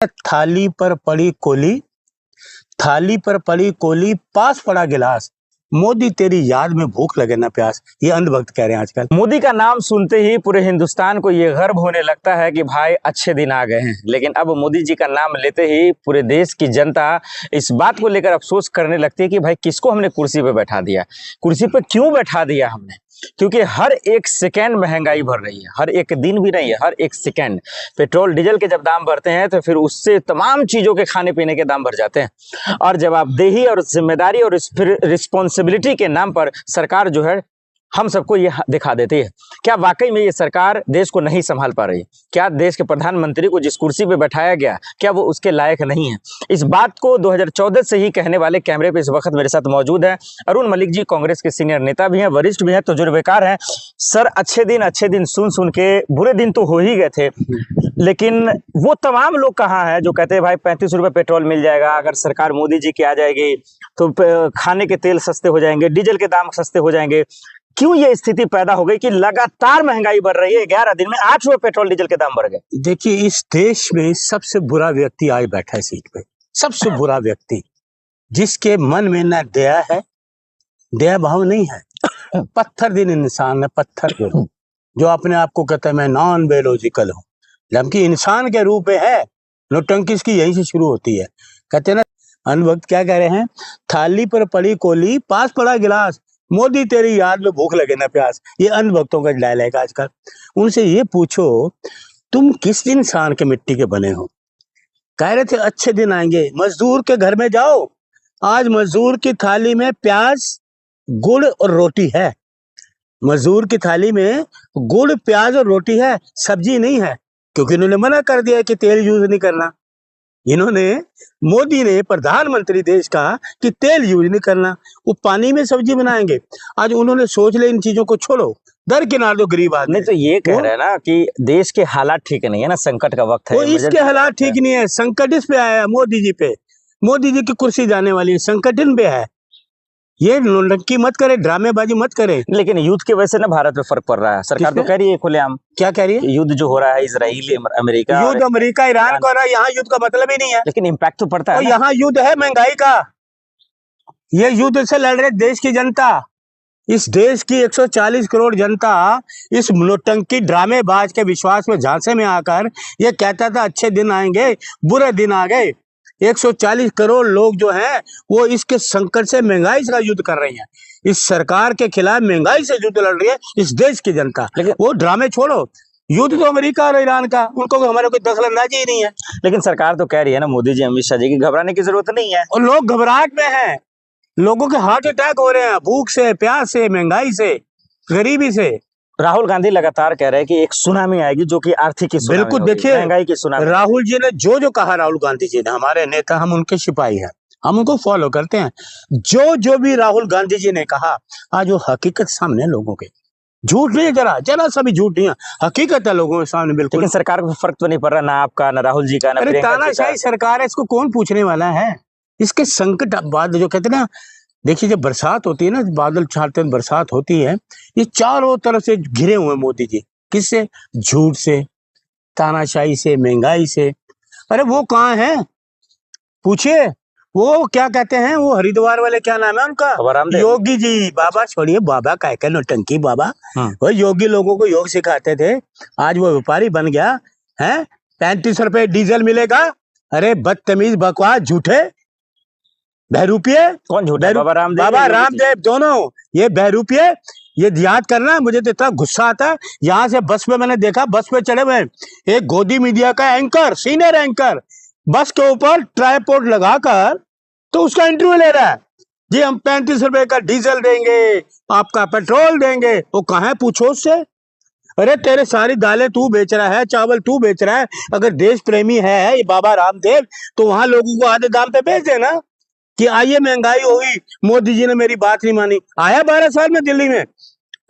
थाली पर पड़ी कोली, थाली पर पड़ी कोली, पास पड़ा गिलास, मोदी तेरी याद में भूख लगे ना प्यास। ये अंधभक्त कह रहे हैं आजकल। मोदी का नाम सुनते ही पूरे हिंदुस्तान को ये गर्व होने लगता है कि भाई अच्छे दिन आ गए हैं। लेकिन अब मोदी जी का नाम लेते ही पूरे देश की जनता इस बात को लेकर अफसोस करने लगती है कि भाई किसको हमने कुर्सी पे बैठा दिया, कुर्सी पे क्यों बैठा दिया हमने। क्योंकि हर एक सेकेंड महंगाई बढ़ रही है, हर एक दिन भी नहीं है, हर एक सेकेंड। पेट्रोल डीजल के जब दाम बढ़ते हैं तो फिर उससे तमाम चीज़ों के खाने पीने के दाम बढ़ जाते हैं। और जवाबदेही और जिम्मेदारी और रिस्पॉन्सिबिलिटी के नाम पर सरकार जो है हम सबको ये दिखा देती है। क्या वाकई में ये सरकार देश को नहीं संभाल पा रही है? क्या देश के प्रधानमंत्री को जिस कुर्सी पे बैठाया गया क्या वो उसके लायक नहीं है? इस बात को 2014 से ही कहने वाले कैमरे पे इस वक्त मेरे साथ मौजूद हैं अरुण मलिक जी। कांग्रेस के सीनियर नेता भी हैं, वरिष्ठ भी हैं, तजुर्बेकार हैं। सर, अच्छे दिन सुन के बुरे दिन तो हो ही गए थे, लेकिन वो तमाम लोग कहाँ हैं जो कहते हैं भाई 35 रुपये पेट्रोल मिल जाएगा, अगर सरकार मोदी जी की आ जाएगी तो खाने के तेल सस्ते हो जाएंगे, डीजल के दाम सस्ते हो जाएंगे। क्यों ये स्थिति पैदा हो गई कि लगातार महंगाई बढ़ रही है? 11 दिन में 8 रुपए पेट्रोल डीजल के दाम बढ़ गए। देखिए, इस देश में सबसे बुरा व्यक्ति आज बैठा है सीट पे, सबसे बुरा व्यक्ति, जिसके मन में न दया है, दया भाव नहीं है। पत्थर दिल इंसान है, पत्थर दिल, जो अपने आप को कहता है मैं नॉन बायोलॉजिकल हूँ, जबकि इंसान के रूप में है। नौटंकी इसकी यहीं से शुरू होती है। कहते हैं ना, अनुभक्त क्या कह रहे हैं, थाली पर पड़ी कोली, पास पड़ा गिलास, मोदी तेरी याद में भूख लगे ना प्यास। ये अंधभक्तों का डायलॉग है आजकल। उनसे ये पूछो तुम किस इंसान के मिट्टी के बने हो। कह रहे थे अच्छे दिन आएंगे, मजदूर के घर में जाओ, आज मजदूर की थाली में प्याज गुड़ और रोटी है। मजदूर की थाली में गुड़ प्याज और रोटी है, सब्जी नहीं है, क्योंकि इन्होंने मना कर दिया कि तेल यूज नहीं करना। इन्होंने, मोदी ने, प्रधानमंत्री देश का, कि तेल यूज नहीं करना, वो पानी में सब्जी बनाएंगे। आज उन्होंने सोच ले इन चीजों को छोड़ो, दरकिनार दो गरीब आदमी। नहीं तो ये कह रहे हैं ना कि देश के हालात ठीक नहीं है ना, संकट का वक्त है। वो इसके हालात ठीक नहीं है, संकट इस पे आया है, मोदी जी पे। मोदी जी की कुर्सी जाने वाली है, संकट इन पे है। ये नौटंकी मत करे, ड्रामेबाजी मत करे। लेकिन युद्ध की वजह से ना भारत में फर्क पड़ रहा है। सरकार तो कह रही है खुलेआम। क्या कह रही है? युद्ध जो हो रहा है इजराइल अमेरिका, युद्ध अमेरिका ईरान का हो रहा है, यहाँ युद्ध का मतलब ही नहीं है। लेकिन इम्पैक्ट तो पड़ता है। यहाँ युद्ध है महंगाई का। ये युद्ध से लड़ रहे देश की जनता। इस देश की 140 करोड़ जनता इस नौटंकी ड्रामेबाज के विश्वास में, झांसे में आकर ये कहता था अच्छे दिन आएंगे, बुरे दिन आ गए। 140 करोड़ लोग जो हैं वो इसके संकट से, महंगाई का युद्ध कर रही हैं। इस सरकार के खिलाफ महंगाई से युद्ध लड़ रही है इस देश की जनता। लेकिन वो ड्रामे छोड़ो, युद्ध तो अमेरिका और ईरान का, उनको हमारे कोई दखलंदाजी ही नहीं है। लेकिन सरकार तो कह रही है ना, मोदी जी, अमित शाह जी, की घबराने की जरूरत नहीं है। और लोग घबराहट में हैं, लोगों के हार्ट अटैक हो रहे हैं, भूख से, प्यास से, महंगाई से, गरीबी से। राहुल गांधी लगातार कह रहे हैं कि एक सुनामी आएगी जो कि आर्थिक की सुनामी, बिल्कुल। देखिए, महंगाई की सुनामी। राहुल जी ने जो कहा, राहुल गांधी जी ने, हमारे नेता, हम उनके सिपाही हैं, हम उनको फॉलो करते हैं। जो भी राहुल गांधी जी ने कहा, आज वो हकीकत सामने लोगों के, झूठ नहीं, जरा सा भी झूठ नहीं है, हकीकत है लोगों के सामने। बिल्कुल। लेकिन सरकार को फर्क तो नहीं पड़ रहा, ना आपका, ना राहुल जी का, ना अरे तानाशाही सरकार है, इसको कौन पूछने वाला है? इसके संकट बाद जो कहते हैं ना, देखिए जब बरसात होती है ना, बादल छाते हैं, बरसात होती है, ये चारों तरफ से घिरे हुए मोदी जी। किससे? झूठ से, तानाशाही से, महंगाई से। अरे वो कहाँ है? पूछिए, वो क्या कहते हैं, वो हरिद्वार वाले, क्या नाम है उनका? योगी जी। बाबा छोड़िए, बाबा का है नौटंकी बाबा। वो योगी लोगों को योग सिखाते थे, आज वो व्यापारी बन गया है। 35 रुपए डीजल मिलेगा। अरे बदतमीज, बकवास, झूठे, बहरूपिये। कौन झूठा? बाबा रामदेव दोनों, ये बहरूपिये। ये याद करना, मुझे तो इतना गुस्सा आता है। यहाँ से बस पे मैंने देखा, बस पे चढ़े हुए एक गोदी मीडिया का एंकर, सीनियर एंकर, बस के ऊपर ट्राइपॉड लगाकर तो उसका इंटरव्यू ले रहा है। जी हम 35 रुपए का डीजल देंगे, आपका पेट्रोल देंगे। वो कहाँ है, पूछो उससे। अरे तेरे सारी दालें तू बेच रहा है, चावल तू बेच रहा है। अगर देश प्रेमी है ये बाबा रामदेव, तो वहां लोगों को आधे दाम पे बेच देना कि आइए महंगाई होगी, मोदी जी ने मेरी बात नहीं मानी। आया 12 साल में दिल्ली में,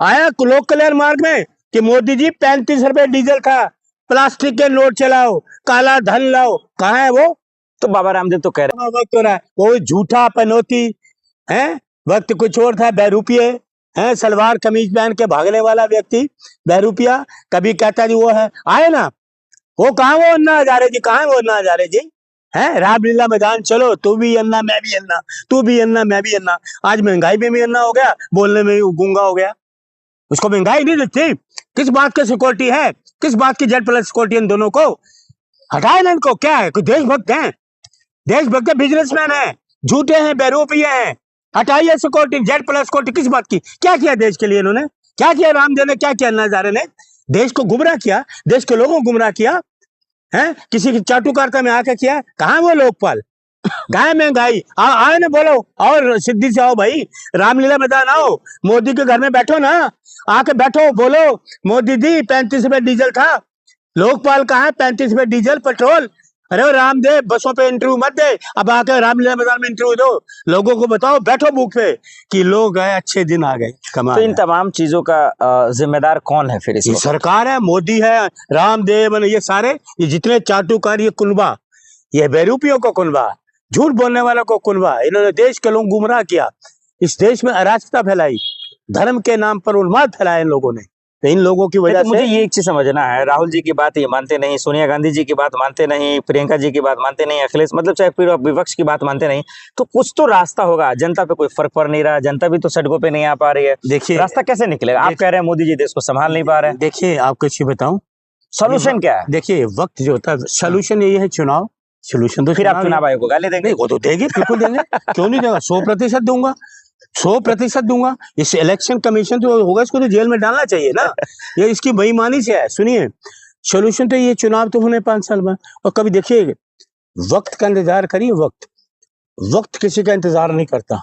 आया लोक कल्याण मार्ग में कि मोदी जी 35 रुपए डीजल था, प्लास्टिक के नोट चलाओ, काला धन लाओ। कहाँ है वो? तो बाबा रामदेव तो कह रहे हैं वक्त हो रहा है, वो झूठा पनौती है, वक्त कुछ और था, बहरूपिये है, सलवार कमीज पहन के भागने वाला व्यक्ति, बहरूपिया। कभी कहता जी वो है, आए ना वो कहाँ वो अन्ना हजारे जी, कहाँ है वो अन्ना हजारे जी? है रामलीला मैदान चलो, तू भी अन्ना मैं भी अन्ना, तू भी अन्ना मैं भी अन्ना। आज महंगाई में भी अन्ना हो गया, बोलने में गूंगा हो गया। उसको महंगाई नहीं दिखती, किस बात की सिक्योरिटी है, किस बात की जेड प्लस सिक्योरिटी इन दोनों को? हटाए ना इनको, क्या है, कोई देशभक्त हैं? देशभक्त बिजनेसमैन है, झूठे हैं, बेरूपीय हैं। हटाइए सिक्योरिटी, जेड प्लस सिक्योरिटी किस बात की? क्या किया देश के लिए इन्होंने? क्या किया रामदेव ने, क्या किया अन्ना हजारे ने? देश को गुमराह किया, देश के लोगों को गुमराह किया है, किसी की चाटुकारिता में आके किया। कहाँ वो लोकपाल, कहाँ है महंगाई? आओ ना, बोलो और सिद्धि से आओ भाई, रामलीला मैदान आओ, मोदी के घर में बैठो ना, आके बैठो, बोलो मोदी जी 35 रुपए डीजल था, लोकपाल कहाँ है? 35 रुपए डीजल पेट्रोल। अरे वो रामदेव बसों पे इंटरव्यू मत दे, अब आके रामलीला मैदान में इंटरव्यू दो, लोगों को बताओ, बैठो बुक पे कि लोग गए, अच्छे दिन आ गए, तो कमाल इन है। तमाम चीजों का जिम्मेदार कौन है फिर इस ये वक्त? सरकार है, मोदी है, रामदेव, ये सारे, ये जितने चाटुकार, ये कुनबा, ये बेरूपियों को कुनबा, झूठ बोलने वालों को कुनबा, इन्होंने देश के लोग गुमराह किया, इस देश में अराजकता फैलाई, धर्म के नाम पर उन्माद फैलाया इन लोगों ने। तो इन लोगों की वजह तो मुझे से ये एक चीज समझना है, राहुल जी की बात ये मानते नहीं, सोनिया गांधी जी की बात मानते नहीं, प्रियंका जी की बात मानते नहीं, अखिलेश मतलब चाहे फिर विपक्ष की बात मानते नहीं, तो कुछ तो रास्ता होगा। जनता पे कोई फर्क पड़ नहीं रहा, जनता भी तो सड़कों पे नहीं आ पा रही है, देखिए, रास्ता कैसे निकलेगा? आप कह रहे हैं मोदी जी देश को संभाल नहीं पा रहे हैं, देखिए आपको अच्छी बताऊं, सोल्यूशन क्या है? देखिए वक्त जो होता है, सोल्यूशन यही है चुनाव। सोल्यूशन तो फिर आप चुनाव ही है। चुनाव आयोग को गाली देंगे? नहीं, वो तो देंगे, बिल्कुल देंगे, क्यों नहीं देगा, 100% दूंगा, 100% दूंगा। इस इलेक्शन कमीशन जो होगा, इसको तो जेल में डालना चाहिए ना, ये इसकी बेईमानी से है। सुनिए, सोल्यूशन तो ये, चुनाव तो होने 5 साल में, और कभी देखिए, वक्त का इंतजार करिए, वक्त किसी का इंतजार नहीं करता,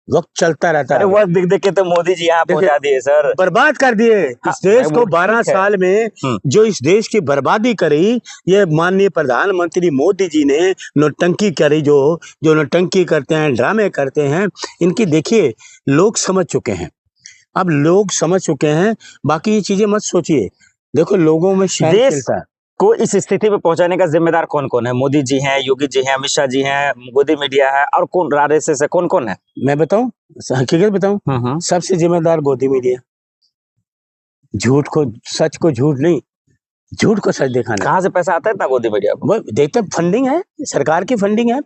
वक्त चलता रहता अरे है। वक्त देख देख के तो मोदी जी यहाँ पहुंचा दिए सर, बर्बाद कर दिए इस देश को। 12 साल में जो इस देश की बर्बादी करी, ये माननीय प्रधानमंत्री मोदी जी ने नौटंकी करी, जो नौटंकी करते हैं, ड्रामे करते हैं, इनकी देखिए लोग समझ चुके हैं, अब लोग समझ चुके हैं। बाकी ये चीजें मत सोचिए, देखो लोगों में शहर देश चलता है। को इस स्थिति पे पहुंचाने का जिम्मेदार कौन कौन है? मोदी जी हैं, योगी जी हैं, अमित शाह जी हैं, मोदी मीडिया है, और कौन आरएसएस है, कौन कौन है? मैं बताऊं, हकीकत बताऊं, सबसे जिम्मेदार गोदी मीडिया, झूठ को सच को झूठ नहीं, झूठ को सच दिखाना। कहाँ से पैसा आता है इतना मोदी मीडिया को? वो देखते, फंडिंग है, सरकार की फंडिंग है।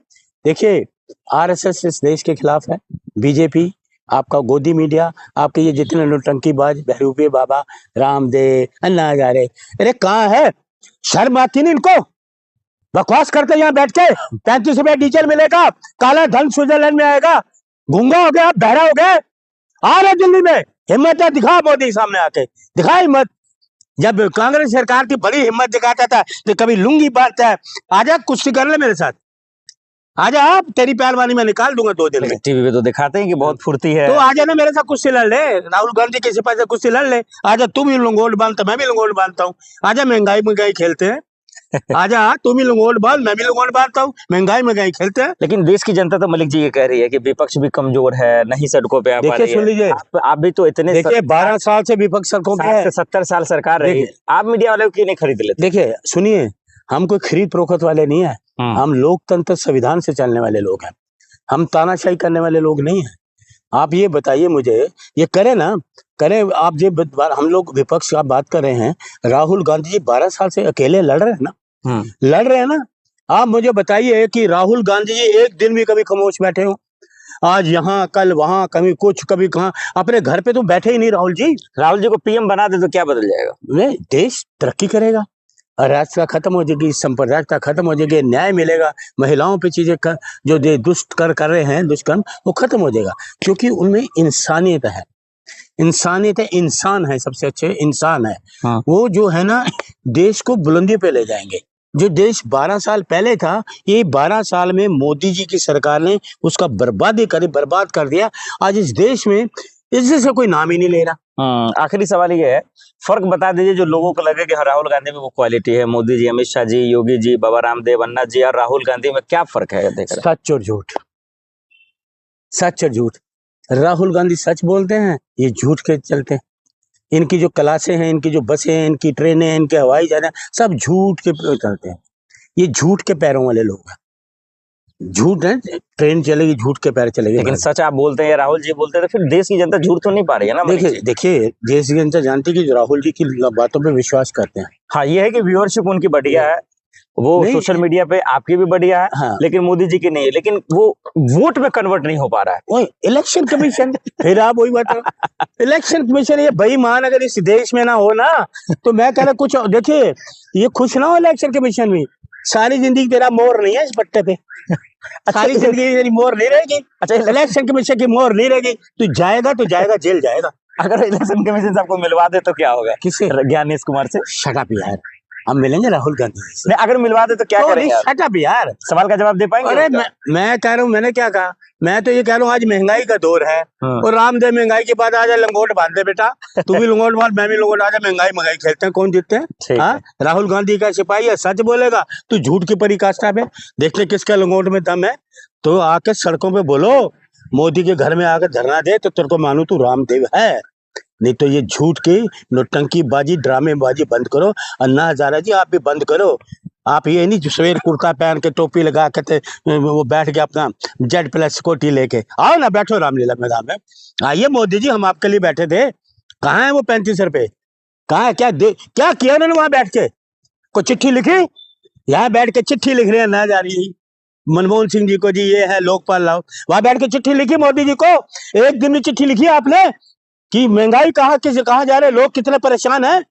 देखिए आरएसएस इस देश के खिलाफ है, बीजेपी, आपका गोदी मीडिया, आपके ये जितने नौटंकीबाज बहरूपी बाबा, रामदेव, अन्ना हजारे, अरे कहाँ है शर्म आती नहीं इनको? बकवास करते यहाँ बैठ के, 35 रुपए डीजल मिलेगा, काला धन स्विट्जरलैंड में आएगा, गूंगा हो गया, बहरा हो गया, आ रहे दिल्ली में, हिम्मत है दिखा, मोदी सामने आके दिखा हिम्मत। जब कांग्रेस सरकार की बड़ी हिम्मत दिखाता था, तो कभी लुंगी बांधता है, आजा कुश्ती कर ले मेरे साथ, आजा, आप तेरी पहलवानी में निकाल दूंगा 2 दिन में। टीवी पे तो दिखाते हैं कि बहुत फुर्ती है, तो आजा ना मेरे साथ कुश्ती लड़ ले, राहुल गांधी के सिपाही से कुश्ती लड़ ले, आजा, तू भी लंगोट बांधता, मैं भी लंगोट बांधता हूँ, आजा महंगाई खेलते हैं, आजा, तू भी लंगोट बांध, मैं भी लंगोट बांधता हूँ, महंगाई खेलते हैं। लेकिन देश की जनता तो मलिक जी ये कह रही है कि विपक्ष भी कमजोर है, नहीं सड़कों पे आ पा देखिए रही सुन है। लीजिए, आप भी तो इतने देखिए 12 साल से विपक्ष सड़कों पे 60 है। से 70 साल सरकार रही, आप मीडिया वाले को क्यों नहीं खरीद लेते? देखिए सुनिए, हम कोई खरीद फरोख्त वाले नहीं है, हम लोकतंत्र संविधान से चलने वाले लोग हैं, हम तानाशाही करने वाले लोग नहीं हैं। आप ये बताइए मुझे, ये करें ना, करें आप, ये हम लोग विपक्ष का बात कर रहे हैं, राहुल गांधी जी 12 साल से अकेले लड़ रहे हैं ना, लड़ रहे हैं ना। आप मुझे बताइए कि राहुल गांधी जी एक दिन भी कभी खामोश बैठे हो? आज यहाँ कल वहां, कभी कुछ कभी कहाँ, अपने घर पे तो बैठे ही नहीं राहुल जी। राहुल जी को पीएम बना दे तो क्या बदल जाएगा? देश तरक्की करेगा, अराजकता खत्म हो जाएगी, सांप्रदायिकता खत्म हो जाएगी, न्याय मिलेगा, महिलाओं पे चीजें जो दुष्ट कर रहे हैं, दुष्कर्म, वो खत्म हो जाएगा, क्योंकि उनमें इंसानियत है, इंसानियत है, इंसान है, सबसे अच्छे इंसान है। वो जो है ना, देश को बुलंदी पे ले जाएंगे। जो देश 12 साल पहले था, ये 12 साल में मोदी जी की सरकार ने उसका बर्बाद कर दिया। आज इस देश में इज्जत से कोई नाम ही नहीं ले रहा। आखिरी सवाल ये है, फर्क बता दीजिए जो लोगों को लगे कि हाँ राहुल गांधी में वो क्वालिटी है, मोदी जी, अमित शाह जी, योगी जी, बाबा रामदेव, अन्ना जी और राहुल गांधी में क्या फर्क है? देख रहे, सच और झूठ, सच और झूठ। राहुल गांधी सच बोलते हैं, ये झूठ के चलते हैं। इनकी जो क्लासें हैं, इनकी जो बसें हैं, इनकी ट्रेनें हैं, इनके हवाई जहाज, सब झूठ के चलते हैं। ये झूठ के पैरों वाले लोग हैं। झूठ है, ट्रेन चलेगी झूठ के पैर चलेगी। लेकिन सच आप बोलते हैं या राहुल जी बोलते हैं तो फिर देश की जनता झूठ तो नहीं पा रही है ना मनीष देखिए जी? देखिए देश की जनता जानती है कि राहुल जी की बातों पे विश्वास करते हैं। हाँ, ये है कि व्यूअरशिप उनकी बढ़िया है, वो नहीं। सोशल मीडिया पे आपकी भी बढ़िया है, हाँ। लेकिन मोदी जी की नहीं है, लेकिन वो वोट में कन्वर्ट नहीं हो पा रहा है। वो इलेक्शन कमीशन फिर आप वही बताओ, इलेक्शन कमीशन ये बेईमान अगर इस देश में ना हो ना तो मैं कह रहा कुछ देखिए ये खुश ना हो इलेक्शन कमीशन में। सारी जिंदगी तेरा मोहर नहीं है इस पट्टे पे, सारी जिंदगी तेरी मोहर नहीं रहेगी। अच्छा, इलेक्शन कमीशन की मोहर नहीं रहेगी, तू जाएगा जेल जाएगा। अगर इलेक्शन कमीशन से आपको मिलवा दे तो क्या होगा? किसे? ज्ञानेश कुमार से। शट अप यार, हम मिलेंगे राहुल गांधी जी से। नहीं, अगर मिलवा दे तो क्या करेंगे आप? शट अप यार, सवाल का जवाब दे पाएंगे? अरे मैं कह रहा हूँ, मैंने क्या कहा, मैं तो ये कह रहा हूँ आज महंगाई का दौर है और रामदेव महंगाई के बाद आजा लंगोट बांध दे बेटा, तू भी लंगोट बांध मैं भी लंगोट, आजा महंगाई खेलते हैं, कौन जीतते हैं? हाँ, राहुल गांधी का सिपाही है, सच बोलेगा तू झूठ की पराकाष्ठा पे, देखते किसका लंगोट में दम है। तो आके सड़कों पे बोलो, मोदी के घर में आकर धरना दे तो तेरे को मानू तू रामदेव है, नहीं तो ये झूठ की नौटंकी बाजी ड्रामेबाजी बंद करो। अन्ना हजारा जी आप भी बंद करो। आप ये नहीं सवेर कुर्ता पहन के टोपी लगा के वो बैठ के अपना Z+ स्कूटी लेके आओ ना, बैठो रामलीला मैदान में, आइए मोदी जी हम आपके लिए बैठे थे। कहाँ है वो 35 रुपए, कहाँ है? क्या किया उन्होंने वहां बैठ के? कोई चिट्ठी लिखी? यहाँ बैठ के चिट्ठी लिख रहे हैं ना जा रही मनमोहन सिंह जी को, जी ये है लोकपाल राव, वहां बैठ के चिट्ठी लिखी मोदी जी को? एक दिन में चिट्ठी लिखी आपने कि महंगाई कहाँ जा रहे, लोग कितने परेशान हैं,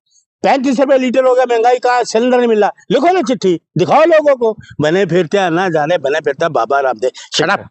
35 रुपए लीटर हो गया महंगाई, कहाँ सिलेंडर नहीं मिल रहा? लिखो ना चिट्ठी, दिखाओ लोगों को। बने फिरते ना जाने बने फिरता बाबा रामदेव। Shut up.